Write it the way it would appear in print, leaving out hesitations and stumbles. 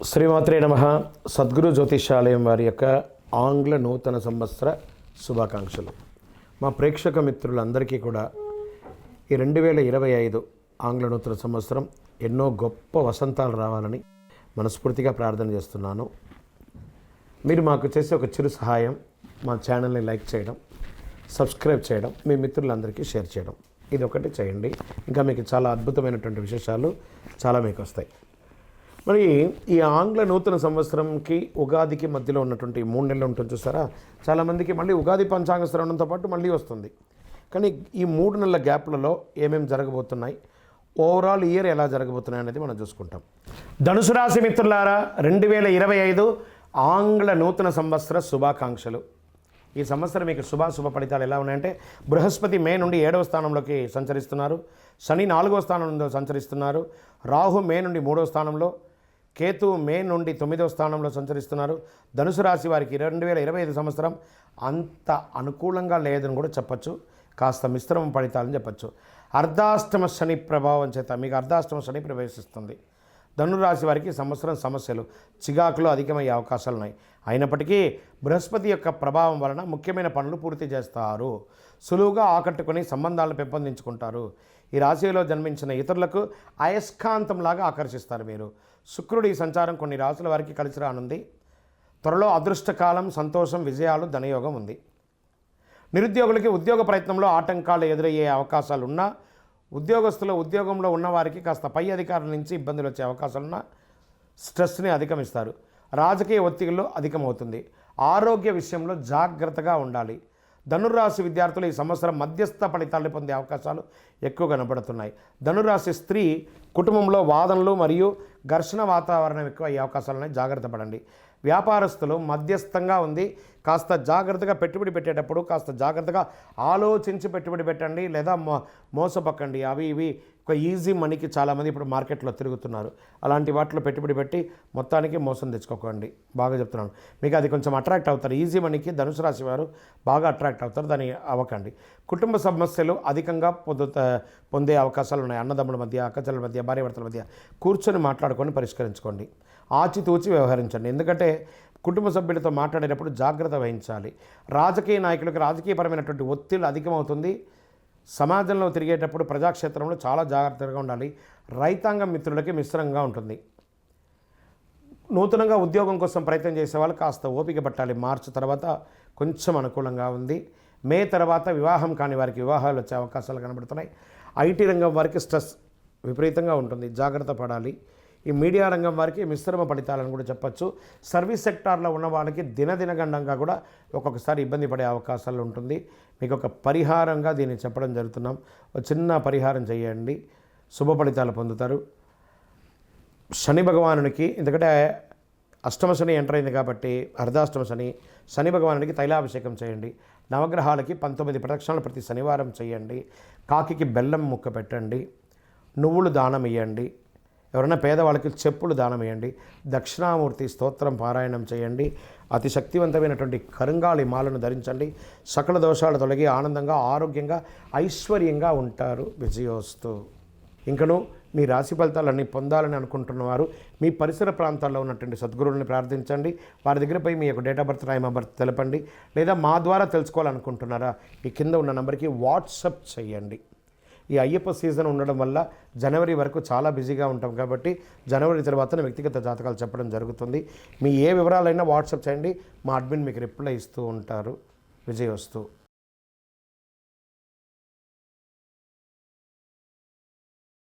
శ్రీమాత్రే నమః. సద్గురు జ్యోతిషాలయం వారి యొక్క ఆంగ్ల నూతన సంవత్సర శుభాకాంక్షలు. మా ప్రేక్షక మిత్రులందరికీ కూడా ఈ 2025 ఆంగ్ల నూతన సంవత్సరం ఎన్నో గొప్ప వసంతాలు రావాలని మనస్ఫూర్తిగా ప్రార్థన చేస్తున్నాను. మీరు మాకు చేసే ఒక చిరు సహాయం, మా ఛానల్ని లైక్ చేయడం, సబ్స్క్రైబ్ చేయడం, మీ మిత్రులందరికీ షేర్ చేయడం, ఇది ఒకటి చేయండి. ఇంకా మీకు చాలా అద్భుతమైనటువంటి విశేషాలు చాలా మీకు వస్తాయి. మరి ఈ ఆంగ్ల నూతన సంవత్సరంకి ఉగాదికి మధ్యలో ఉన్నటువంటి 3 నెలలు ఉంటుంది చూసారా. చాలామందికి మళ్ళీ ఉగాది పంచాంగ శ్రవణంతో పాటు మళ్ళీ వస్తుంది. కానీ ఈ 3 నెలల గ్యాప్లలో ఏమేమి జరగబోతున్నాయి, ఓవరాల్ ఇయర్ ఎలా జరగబోతున్నాయి అనేది మనం చూసుకుంటాం. ధనుసు రాశి మిత్రులారా, 2025 ఆంగ్ల నూతన సంవత్సర శుభాకాంక్షలు. ఈ సంవత్సరం మీకు శుభ ఫలితాలు ఎలా ఉన్నాయంటే, బృహస్పతి మే నుండి 7వ స్థానంలోకి సంచరిస్తున్నారు, శని 4వ స్థానంలో సంచరిస్తున్నారు, రాహు మే నుండి 3వ స్థానంలో, కేతు మే నుండి 9వ స్థానంలో సంచరిస్తున్నారు. ధనుసు రాశి వారికి 2025 సంవత్సరం అంత అనుకూలంగా లేదని కూడా చెప్పచ్చు, కాస్త మిశ్రమ ఫలితాలని చెప్పచ్చు. అర్ధాష్టమ శని ప్రభావం చేత మీకు అర్ధాష్టమ శని ప్రవేశిస్తుంది. ధనురాశి వారికి సంవత్సరం సమస్యలు, చికాకులు అధికమయ్యే అవకాశాలు ఉన్నాయి. అయినప్పటికీ బృహస్పతి యొక్క ప్రభావం వలన ముఖ్యమైన పనులు పూర్తి చేస్తారు, సులువుగా ఆకట్టుకొని సంబంధాలను పెంపొందించుకుంటారు. ఈ రాశిలో జన్మించిన ఇతరులకు అయస్కాంతంలాగా ఆకర్షిస్తారు మీరు. శుక్రుడి సంచారం కొన్ని రాశుల వారికి కలిసి రానుంది. త్వరలో అదృష్టకాలం, సంతోషం, విజయాలు, ధనయోగం ఉంది. నిరుద్యోగులకి ఉద్యోగ ప్రయత్నంలో ఆటంకాలు ఎదురయ్యే అవకాశాలు ఉన్నా, ఉద్యోగస్తులు ఉద్యోగంలో ఉన్నవారికి కాస్త పై అధికారుల నుంచి ఇబ్బందులు వచ్చే అవకాశాలున్నా స్ట్రెస్ని అధిగమిస్తారు. రాజకీయ ఒత్తిడిలో అధికమవుతుంది. ఆరోగ్య విషయంలో జాగ్రత్తగా ఉండాలి. ధనురాశి విద్యార్థులు ఈ సంవత్సరం మధ్యస్థ ఫలితాలను పొందే అవకాశాలు ఎక్కువ కనబడుతున్నాయి. ధనురాశి స్త్రీ కుటుంబంలో వాదనలు మరియు ఘర్షణ వాతావరణం ఎక్కువ అయ్యే అవకాశాలు ఉన్నాయి, జాగ్రత్త పడండి. వ్యాపారస్తులు మధ్యస్థంగా ఉంది, కాస్త జాగ్రత్తగా పెట్టుబడి పెట్టేటప్పుడు కాస్త జాగ్రత్తగా ఆలోచించి పెట్టుబడి పెట్టండి, లేదా మోసపక్కండి. అవి ఇవి ఒక ఈజీ మనీకి చాలామంది ఇప్పుడు మార్కెట్లో తిరుగుతున్నారు. అలాంటి వాటిలో పెట్టుబడి పెట్టి మొత్తానికి మోసం తెచ్చుకోకండి. బాగా చెప్తున్నాను, మీకు అది కొంచెం అట్రాక్ట్ అవుతారు. ఈజీ మనీకి ధనుసు రాశి వారు బాగా అట్రాక్ట్ అవుతారు, దాన్ని అవ్వకండి. కుటుంబ సమస్యలు అధికంగా పొందే అవకాశాలు ఉన్నాయి. అన్నదమ్ముల మధ్య, అక్కచెల్లెల మధ్య, భార్యాభర్తల మధ్య కూర్చొని మాట్లాడుకొని పరిష్కరించుకోండి. ఆచితూచి వ్యవహరించండి, ఎందుకంటే కుటుంబ సభ్యులతో మాట్లాడేటప్పుడు జాగ్రత్త వహించాలి. రాజకీయ నాయకులకు రాజకీయపరమైనటువంటి ఒత్తిడి అధికమవుతుంది. సమాజంలో తిరిగేటప్పుడు ప్రజాక్షేత్రంలో చాలా జాగ్రత్తగా ఉండాలి. రైతాంగ మిత్రులకి మిశ్రంగా ఉంటుంది. నూతనంగా ఉద్యోగం కోసం ప్రయత్నం చేసే వాళ్ళు కాస్త ఓపిక పట్టాలి. మార్చి తర్వాత కొంచెం అనుకూలంగా ఉంది. మే తర్వాత వివాహం కాని వారికి వివాహాలు వచ్చే అవకాశాలు కనబడుతున్నాయి. ఐటీ రంగం వారికి స్ట్రెస్ విపరీతంగా ఉంటుంది, జాగ్రత్త పడాలి. ఈ మీడియా రంగం వారికి మిశ్రమ ఫలితాలను కూడా చెప్పచ్చు. సర్వీస్ సెక్టార్లో ఉన్న వాళ్ళకి దినదినగండంగా కూడా ఒక్కొక్కసారి ఇబ్బంది పడే అవకాశాలు ఉంటుంది. మీకు ఒక పరిహారంగా దీన్ని చెప్పడం జరుగుతున్నాం. ఒక చిన్న పరిహారం చేయండి, శుభ ఫలితాలు పొందుతారు. శని భగవానునికి, ఎందుకంటే అష్టమ శని ఎంటర్ అయింది కాబట్టి అర్ధాష్టమ శని, శని భగవానుడికి తైలాభిషేకం చేయండి. నవగ్రహాలకి 19 ప్రదక్షిణలు ప్రతి శనివారం చేయండి. కాకికి బెల్లం ముక్క పెట్టండి. నువ్వులు దానం ఇవ్వండి. ఎవరైనా పేదవాళ్ళకి చెప్పులు దానం ఇవ్వండి. దక్షిణామూర్తి స్తోత్రం పారాయణం చేయండి. అతి శక్తివంతమైనటువంటి కరుంగాళి మాలను ధరించండి. సకల దోషాలు తొలగి ఆనందంగా, ఆరోగ్యంగా, ఐశ్వర్యంగా ఉంటారు. విజయోస్తు. ఇంకను మీ రాశి ఫలితాలన్నీ పొందాలని అనుకుంటున్నవారు మీ పరిసర ప్రాంతాల్లో ఉన్నటువంటి సద్గురువుని ప్రార్థించండి. వారి దగ్గర పోయి మీ యొక్క date of birth, time of birth తెలపండి. లేదా మా ద్వారా తెలుసుకోవాలనుకుంటున్నారా, ఈ కింద ఉన్న నెంబర్కి వాట్సప్ చేయండి. ఈ అయ్యప్ప సీజన్ ఉండడం వల్ల జనవరి వరకు చాలా బిజీగా ఉంటాం కాబట్టి జనవరి తర్వాత వ్యక్తిగత జాతకాలు చెప్పడం జరుగుతుంది. మీ ఏ వివరాలైనా వాట్సాప్ చేయండి, మా అడ్మిన్ మీకు రిప్లై ఇస్తూ ఉంటారు. విజయోస్తు.